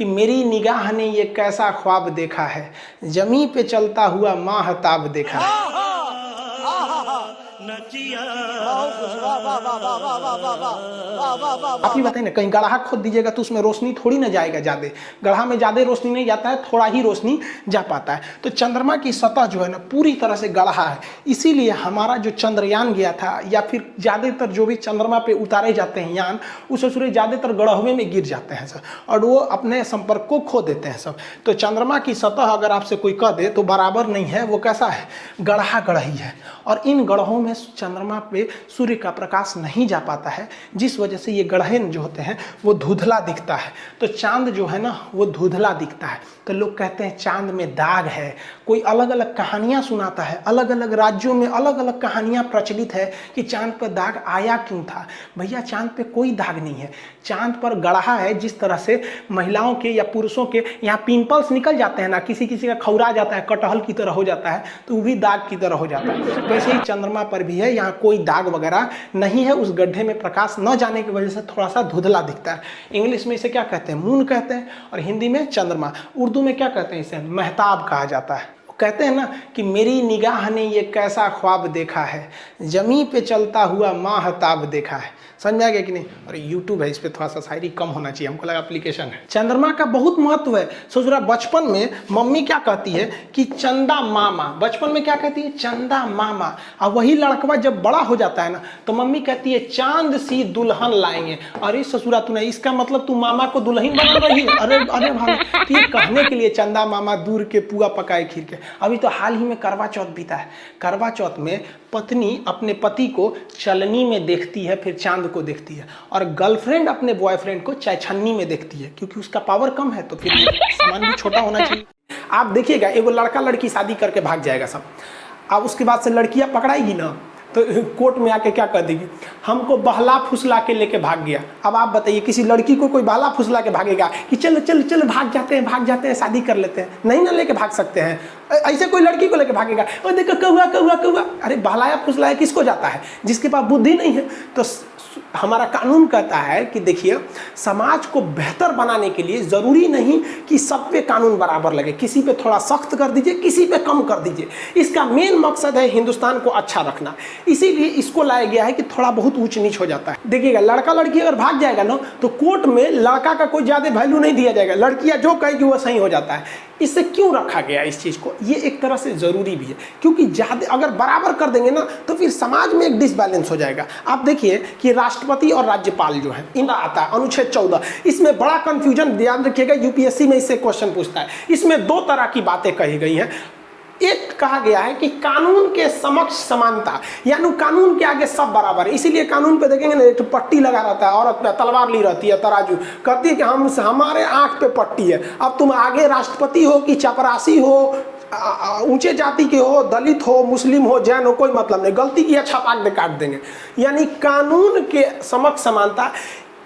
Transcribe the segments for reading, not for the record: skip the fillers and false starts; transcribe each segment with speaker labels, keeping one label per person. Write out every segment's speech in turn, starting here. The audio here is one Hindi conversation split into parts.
Speaker 1: कि मेरी निगाह ने ये कैसा ख्वाब देखा है, जमी पे चलता हुआ माहताब देखा है। आप ही बताइए ना, कहीं गड्ढा खोद दीजिएगा तो उसमें रोशनी थोड़ी ना जाएगा ज्यादा, गड्ढा में ज्यादा रोशनी नहीं जाता है, थोड़ा ही रोशनी जा पाता है। तो चंद्रमा की सतह जो है ना पूरी तरह से गड्ढा है, इसीलिए हमारा जो चंद्रयान गया था या फिर ज्यादातर जो भी चंद्रमा पे उतारे जाते हैं यान, उस सूर्य ज्यादातर गड्ढे में गिर जाते हैं सब, और वो अपने संपर्क को खो देते हैं सब। तो चंद्रमा की सतह अगर आपसे कोई कह दे तो बराबर नहीं है, वो कैसा है, गड्ढा गढ़ही है, और इन गड्ढों में चंद्रमा पे सूर्य का प्रकाश नहीं जा पाता है, जिस वजह से ये गड्ढे जो होते हैं वो धुंधला दिखता है। तो चांद जो है ना वो धुंधला दिखता है। तो लोग कहते हैं चांद में दाग है, कोई अलग अलग कहानियां सुनाता है, अलग अलग राज्यों में अलग अलग कहानियां प्रचलित है कि चांद पर दाग आया क्यों था। भैया चांद पे कोई दाग नहीं है, चांद पर गड्ढा है। जिस तरह से महिलाओं के या पुरुषों के यहाँ पिंपल्स निकल जाते हैं ना, किसी किसी का खौरा जाता है, कटहल की तरह हो जाता है, तो वो भी दाग की तरह हो जाता है। वैसे ही चंद्रमा पर भी है, यहाँ कोई दाग वगैरह नहीं है, उस गड्ढे में प्रकाश न जाने की वजह से थोड़ा सा धुंधला दिखता है। इंग्लिश में इसे क्या कहते हैं, मून कहते हैं, और हिंदी में चंद्रमा। उर्दू में क्या कहते हैं, इसे महताब कहा जाता है। कहते हैं ना कि मेरी निगाह ने ये कैसा ख्वाब देखा है, जमी पे चलता हुआ माहताब देखा है। समझ में आ गया कि नहीं। और यूट्यूब है, इस पे थोड़ा सा शायरी कम होना चाहिए, हमको लगा एप्लीकेशन है। चंद्रमा का बहुत महत्व है। सोच रहा बचपन में मम्मी क्या कहती है कि चंदा मामा, बचपन में क्या कहती है, चंदा मामा। और वही लड़कवा जब बड़ा हो जाता है ना तो मम्मी कहती है चांद सी दुल्हन लाएंगे। अरे ससुरा तूने, इसका मतलब तू मामा को दुल्हन बना रही है। अरे अरे भाई, तो ये कहने के लिए चंदा मामा दूर के पुआ पकाए खीर के। अभी तो हाल ही में करवा चौथ बीता है। करवा चौथ में पत्नी अपने पति को चलनी में देखती है, फिर चांद को देखती है, और गर्लफ्रेंड अपने बॉयफ्रेंड को चायछन्नी में देखती है, क्योंकि उसका पावर कम है तो फिर सामान भी छोटा होना चाहिए। आप देखिएगा एगो लड़का लड़की शादी करके भाग जाएगा सब, अब उसके बाद से लड़कियां पकड़ाएगी ना तो कोर्ट में आके क्या कर देगी, हमको बहला फुसला के लेके भाग गया। अब आप बताइए किसी लड़की को कोई बहला फुसला के भागेगा कि चलो चलो चलो भाग जाते हैं शादी कर लेते हैं, नहीं ना लेके भाग सकते हैं। ऐसे कोई लड़की को लेके भागेगा, और देखो कौआ कौआ कौआ। अरे बहलाया फुसलाया किसको जाता है, जिसके पास बुद्धि नहीं है। तो हमारा कानून कहता है कि देखिए समाज को बेहतर बनाने के लिए जरूरी नहीं कि सब पे कानून बराबर लगे, किसी पे थोड़ा सख्त कर दीजिए, किसी पे कम कर दीजिए। इसका मेन मकसद है हिंदुस्तान को अच्छा रखना, इसीलिए इसको लाया गया है कि थोड़ा बहुत ऊंच नीच हो जाता है। देखिएगा लड़का लड़की अगर भाग जाएगा ना तो कोर्ट में लड़का का कोई ज्यादा वैल्यू नहीं दिया जाएगा, लड़कियां जो कहेगी वो सही हो जाता है। इससे क्यों रखा गया इस चीज को, ये एक तरह से जरूरी भी है, क्योंकि ज्यादा अगर बराबर कर देंगे ना तो फिर समाज में एक डिसबैलेंस हो जाएगा। आप देखिए कि राष्ट्रपति और राज्यपाल जो है इनका आता है अनुच्छेद 14, इसमें बड़ा कंफ्यूजन, ध्यान रखिएगा यूपीएससी में इससे क्वेश्चन पूछता है। इसमें दो तरह की बातें कही गई हैं। एक कहा गया है कि कानून के समक्ष समानता, यानी कानून के आगे सब बराबर है। इसीलिए कानून पे देखेंगे ना एक पट्टी लगा रहता है, औरत पे तलवार ली रहती है, तराजू कहती है कि हमारे आंख पे पट्टी है। अब तुम आगे राष्ट्रपति हो कि चपरासी हो, ऊंचे जाति के हो, दलित हो, मुस्लिम हो, जैन हो, कोई मतलब नहीं, गलती किया छपाक दे काट देंगे। यानी कानून के समक्ष समानता,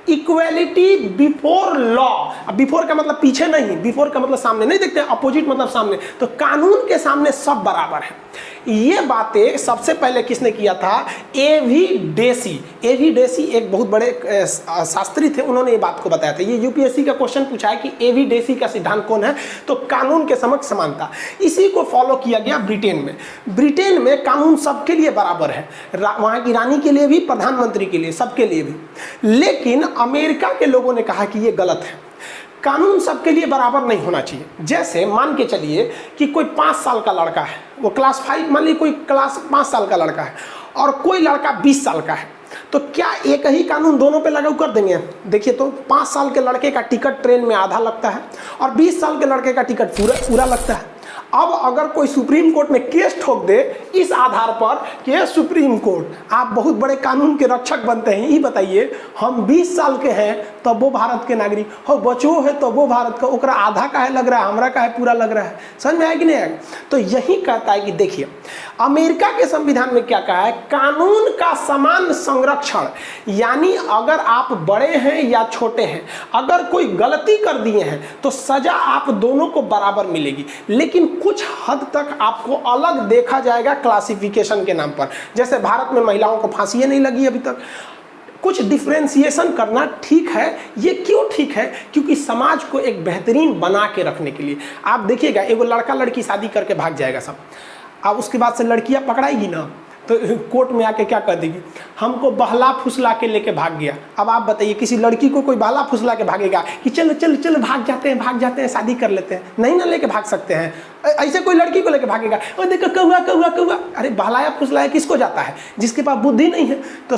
Speaker 1: इक्वेलिटी बिफोर लॉ। बिफोर का मतलब पीछे नहीं, बिफोर का मतलब सामने नहीं, देखते अपोजिट मतलब सामने। तो कानून के सामने सब बराबर है। ये बातें सबसे पहले किसने किया था, एवी डेसी। एवी डेसी एक बहुत बड़े शास्त्री थे, उन्होंने ये बात को बताया था। ये यूपीएससी का क्वेश्चन पूछा है कि एवी डेसी का सिद्धांत कौन है, तो कानून के समक्ष समानता। इसी को फॉलो किया गया ब्रिटेन में। ब्रिटेन में कानून सबके लिए बराबर है, वहां की रानी के लिए भी, प्रधानमंत्री के लिए, सबके लिए भी। लेकिन अमेरिका के लोगों ने कहा कि ये गलत है, कानून सबके लिए बराबर नहीं होना चाहिए। जैसे मान के चलिए कि कोई 5 साल का लड़का है, वो क्लास 5, मान लीजिए कोई क्लास 5 साल का लड़का है, और कोई लड़का 20 साल का है, तो क्या एक ही कानून दोनों पे लागू कर देंगे? देखिए तो 5 साल के लड़के का टिकट ट्रेन में आधा लगता है और 20 साल के लड़के का टिकट पूरा लगता है। अब अगर कोई सुप्रीम कोर्ट में केस ठोक दे इस आधार पर कि सुप्रीम कोर्ट आप बहुत बड़े कानून के रक्षक बनते हैं, ये बताइए हम 20 साल के हैं तब वो भारत के नागरिक हो, बचो है तो वो भारत का, ओकरा आधा का है लग रहा है, हमरा का है पूरा लग रहा है। समझ में आया कि नहीं आया? तो यही कहता है कि देखिए अमेरिका के संविधान में क्या कहा है, कानून का समान संरक्षण। यानी अगर आप बड़े हैं या छोटे हैं, अगर कोई गलती कर दिए हैं तो सजा आप दोनों को बराबर मिलेगी, लेकिन कुछ हद तक आपको अलग देखा जाएगा क्लासिफिकेशन के नाम पर। जैसे भारत में महिलाओं को फांसी नहीं लगी अभी तक, कुछ डिफ्रेंसिएशन करना ठीक है। ये क्यों ठीक है? क्योंकि समाज को एक बेहतरीन बना के रखने के लिए। आप देखिएगा, एगो लड़का लड़की शादी करके भाग जाएगा सब, अब उसके बाद से लड़कियां पकड़ाएगी ना तो कोर्ट में आके क्या कर देगी, हमको बहला फुसला के लेके भाग गया। अब आप बताइए, किसी लड़की को कोई बहला फुसला के भागेगा कि चलो चलो चलो भाग जाते हैं शादी कर लेते हैं? नहीं ना लेके भाग सकते हैं। ऐसे कोई लड़की को लेके भागेगा, और देखो कौआ कौआ कौआ, अरे बहलाया फुसलाया किसको जाता है? जिसके पास बुद्धि नहीं है। तो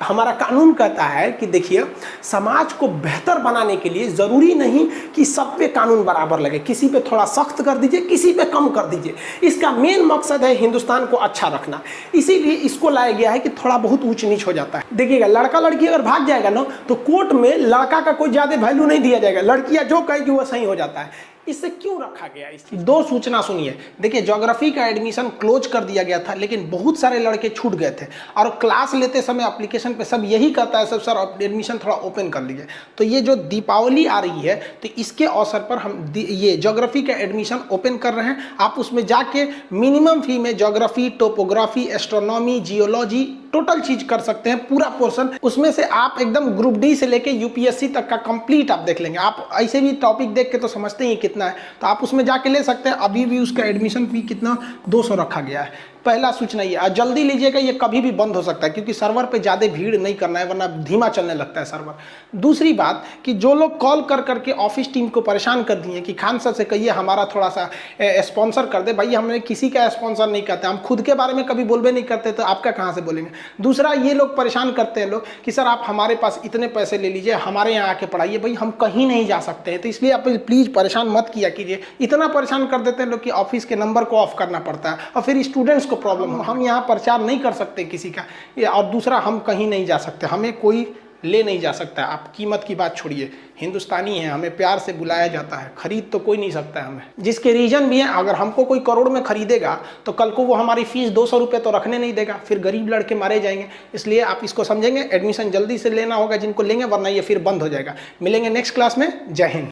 Speaker 1: हमारा कानून कहता है कि देखिए, समाज को बेहतर बनाने के लिए ज़रूरी नहीं कि सब पे कानून बराबर लगे, किसी पे थोड़ा सख्त कर दीजिए, किसी पे कम कर दीजिए। इसका मेन मकसद है हिंदुस्तान को अच्छा रखना, इसीलिए इसको लाया गया है कि थोड़ा बहुत ऊंच नीच हो जाता है। देखिएगा, लड़का लड़की अगर भाग जाएगा ना तो कोर्ट में लड़का का कोई ज़्यादा वैल्यू नहीं दिया जाएगा, लड़कियाँ जो कहेगी वो सही हो जाता है। इससे क्यों रखा गया? इसकी दो सूचना सुनिए। देखिए, ज्योग्राफी का एडमिशन क्लोज कर दिया गया था, लेकिन बहुत सारे लड़के छूट गए थे और क्लास लेते समय एप्लीकेशन पे सब यही कहता है, सब सर एडमिशन थोड़ा ओपन कर लीजिए। तो ये जो दीपावली आ रही है, तो इसके अवसर पर हम ये ज्योग्राफी का एडमिशन ओपन कर रहे हैं। आप उसमें जाके मिनिमम फी में geography, topography, astronomy, geology total चीज कर सकते हैं, पूरा पोर्शन। उसमें से आप एकदम ग्रुप डी से लेके यूपीएससी तक का कंप्लीट आप देख लेंगे। आप ऐसे भी टॉपिक देख के तो समझते ही कितना है, तो आप उसमें जाके ले सकते हैं। अभी भी उसका एडमिशन फी कितना 200 रखा गया है। पहला सूचना ये, और जल्दी लीजिएगा, ये कभी भी बंद हो सकता है, क्योंकि सर्वर पे ज़्यादा भीड़ नहीं करना है, वरना धीमा चलने लगता है सर्वर। दूसरी बात कि जो लोग कॉल कर करके ऑफिस टीम को परेशान कर दिए कि खान सर से कहिए हमारा थोड़ा सा स्पॉन्सर कर दे, भाई हमने किसी का स्पॉन्सर नहीं करते, हम खुद के बारे में कभी बोलबे नहीं करते, तो आपका कहाँ से बोलेंगे। दूसरा, ये लोग परेशान करते हैं लोग कि सर आप हमारे पास इतने पैसे ले लीजिए, हमारे यहाँ आके पढ़ाइए। भाई हम कहीं नहीं जा सकते हैं, तो इसलिए आप प्लीज़ परेशान मत किया कीजिए। इतना परेशान कर देते हैं लोग कि ऑफिस के नंबर को ऑफ करना पड़ता है, और फिर स्टूडेंट्स को प्रॉब्लम हो। हम यहाँ प्रचार नहीं कर सकते किसी का, और दूसरा हम कहीं नहीं जा सकते, हमें कोई ले नहीं जा सकता है। आप कीमत की बात छोड़िए, हिंदुस्तानी है, हमें प्यार से बुलाया जाता है, खरीद तो कोई नहीं सकता है हमें। जिसके रीजन भी है, अगर हमको कोई करोड़ में खरीदेगा तो कल को वो हमारी फीस 200 रुपये तो रखने नहीं देगा, फिर गरीब लड़के मारे जाएंगे। इसलिए आप इसको समझेंगे, एडमिशन जल्दी से लेना होगा जिनको लेंगे, वरना ये फिर बंद हो जाएगा। मिलेंगे नेक्स्ट क्लास में। जय हिंद।